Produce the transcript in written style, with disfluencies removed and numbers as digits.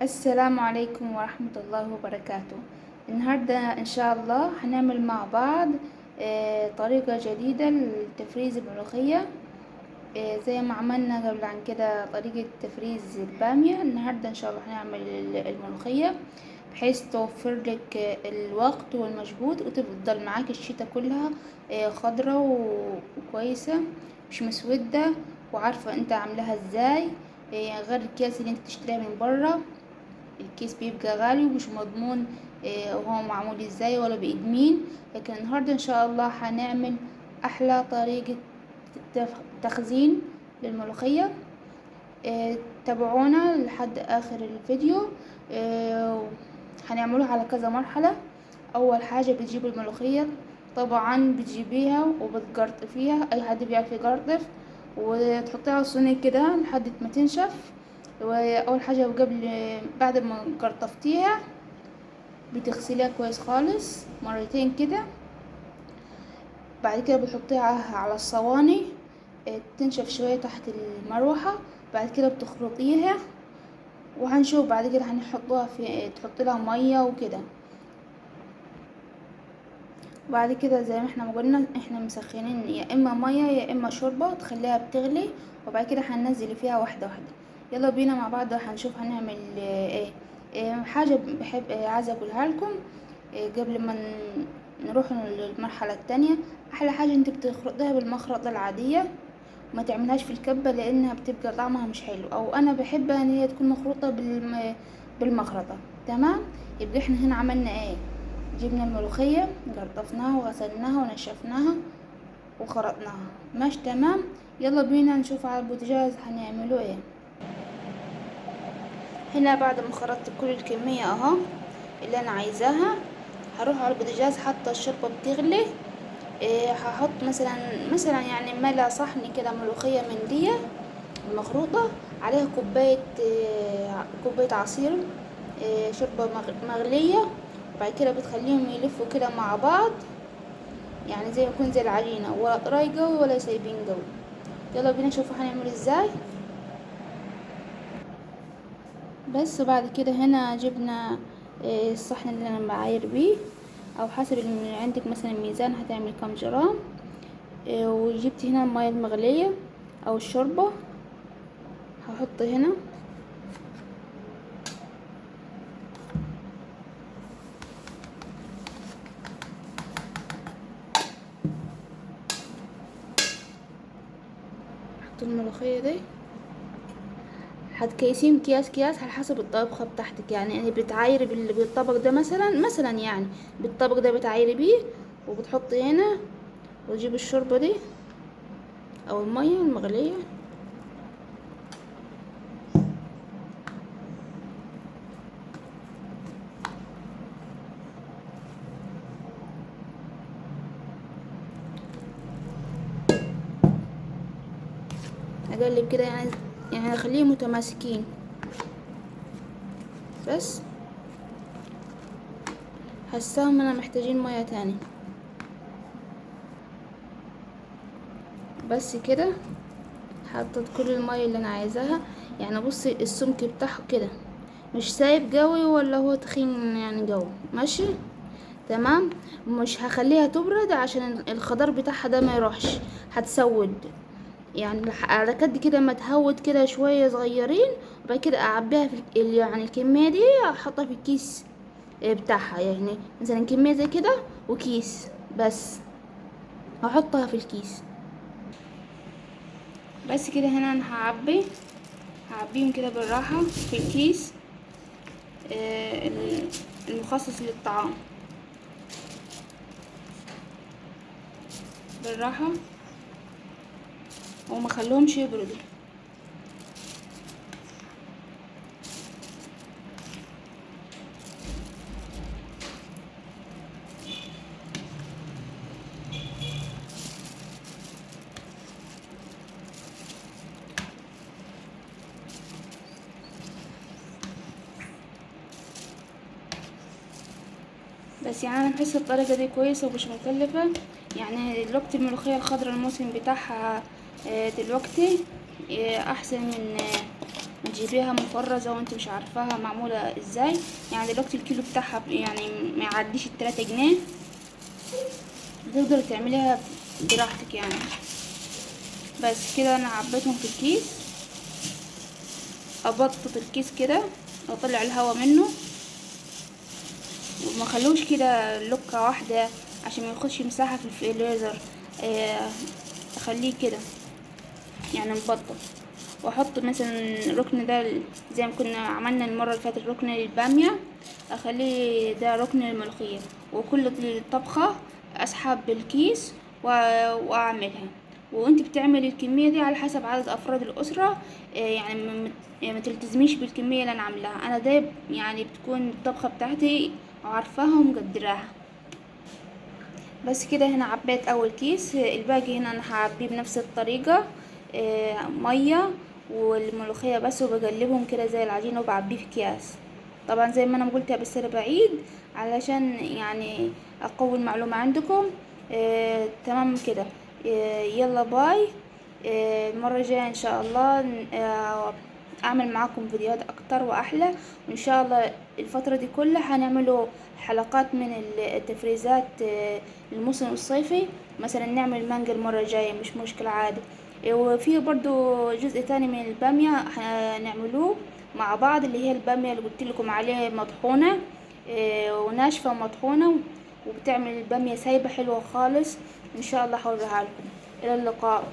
السلام عليكم ورحمة الله وبركاته. النهاردة إن شاء الله هنعمل مع بعض طريقة جديدة لتفريز الملوخية. زي ما عملنا قبل عن كده طريقة تفريز البامية، النهاردة إن شاء الله هنعمل الملوخية بحيث توفر لك الوقت والمجهود وتفضل معاك الشتا كلها خضرة وكويسة، مش مسودة، وعارفة انت عاملاها ازاي. غير الكيس اللي انت تشتريها من برا، الكيس بيبقى غالي ومش مضمون وهو معمول ازاي ولا بإيد مين. لكن النهاردة ان شاء الله هنعمل احلى طريقة تخزين للملوخية. تابعونا لحد اخر الفيديو. هنعمله على كذا مرحلة. اول حاجة بتجيب الملوخية، طبعا بتجيبيها وبتقرطفيها، اي حد بيعرف يقرطف، وتحطيها على الصينية كده لحد ما تنشف. واول حاجة بعد ما قرطفتيها بتغسليها كويس خالص مرتين كده. بعد كده بتحطيها على الصواني تنشف شوية تحت المروحة. بعد كده بتخرطيها، وهنشوف بعد كده هنحطها تحط لها مية وكده. بعد كده زي ما احنا قلنا احنا مسخنين يا اما مية يا اما شوربة تخليها بتغلي، وبعد كده هننزل فيها واحدة واحدة. يلا بينا مع بعض هنشوف هنعمل حاجة بحب عايزة اقولها لكم قبل ما نروح للمرحلة التانية. احلى حاجة انت بتخرطيها بالمخرطة العادية، ما تعملهاش في الكبة لانها بتبقى طعمها مش حلو، او انا بحبها ان هي تكون مخروطة بالمخرطة. تمام. يبقى احنا هنا عملنا ايه؟ جبنا الملوخية جرطفناها وغسلناها ونشفناها وخرطناها، ماشي تمام. يلا بينا نشوف على البوتاجاز هنعمله ايه. هنا بعد ما خرطت كل الكمية اهو اللي انا عايزاها، هروح على البوتاجاز حاطه الشوربة بتغلي. هحط مثلا يعني ملا صحن كده ملوخية من دي المخروطة، عليها كوباية عصير شوربة مغلية. وبعد كده بتخليهم يلفوا كده مع بعض، يعني زي ما يكون زي العجينة، ولا طري قوي ولا سايبين قوي. يلا بينا نشوف هنعمل ازاي. بس بعد كده هنا جبنا الصحن اللي انا بعاير بيه، او حسب اللي عندك مثلا الميزان هتعمل كام جرام. وجبت هنا المية المغلية او الشوربة هحط هنا. احط الملوخية دي، هتكيسين اكياس على حسب الطبخة بتاعتك، يعني بتعايري بالطبق ده مثلا يعني بالطبق ده بتعايري بيه، وبتحطي هنا وتجيب الشوربة دي او المية المغلية. اقلب كده يعني اخليهم متماسكين. بس حساهم انا محتاجين مية تاني. بس كده حطيت كل المية اللي انا عايزاها. يعني بصي السمك بتاعه كده مش سايب قوي ولا هو تخين يعني قوي، ماشي تمام. مش هخليها تبرد عشان الخضار بتاعها ده ما يروحش، هتسود. يعني على قد كده ما تهود كده شوية صغيرين، وبعد كده اعبيها في يعني الكمية دي احطها في الكيس بتاعها، يعني مثلا كمية زي كده وكيس بس هحطها في الكيس. بس كده هنا انا هعبيهم كده بالراحة في الكيس المخصص للطعام، بالراحة وما خلوهمش يبردوا. بس يعني انا بحس الطريقة دي كويسة ومش مكلفة. يعني دلوقتي الملوخية الخضراء الموسم بتاعها دلوقتي احسن ما تجيبيها مفرزة وانت مش عارفاها معمولة ازاي. يعني دلوقتي الكيلو بتاعها يعني ما يعديش ال3 جنيه، تقدري تعمليها براحتك يعني. بس كده انا عبيتهم في الكيس، ابطط الكيس كده واطلع الهوا منه، وما خلوش كده لقة واحدة عشان ما ياخدش مساحة في الفريزر. اخليه كده يعني مبطط، واحط مثلا الركن ده زي ما كنا عملنا المرة اللي فاتت ركن البامية، اخليه ده ركن الملوخية. وكل طبخة اسحب بالكيس واعملها. وانت بتعملي الكمية دي على حسب عدد افراد الاسرة. يعني ما تلتزميش بالكمية اللي انا عاملاها انا ده، يعني بتكون الطبخة بتاعتي عارفاها ومقدراها. بس كده هنا عبيت اول كيس، الباقي هنا انا هعبيه بنفس الطريقة. مية والملوخية بس، وبقلبهم كده زي العجينة وبعبيه في اكياس. طبعا زي ما انا قلتها، بس انا بعيد علشان يعني اقوي المعلومة عندكم. تمام كده. يلا باي. المرة الجاية ان شاء الله اعمل معاكم فيديوهات اكتر واحلى. وان شاء الله الفترة دي كلها هنعملوا حلقات من التفريزات الموسم الصيفي. مثلا نعمل مانجا المرة الجاية، مش مشكلة عادي. وفي برضو جزء تاني من البامية هنعملوه مع بعض، اللي هي البامية اللي قلت لكم عليها مطحونة وناشفة ومطحونة، وبتعمل البامية سايبة حلوة خالص. ان شاء الله هوريها لكم. الى اللقاء.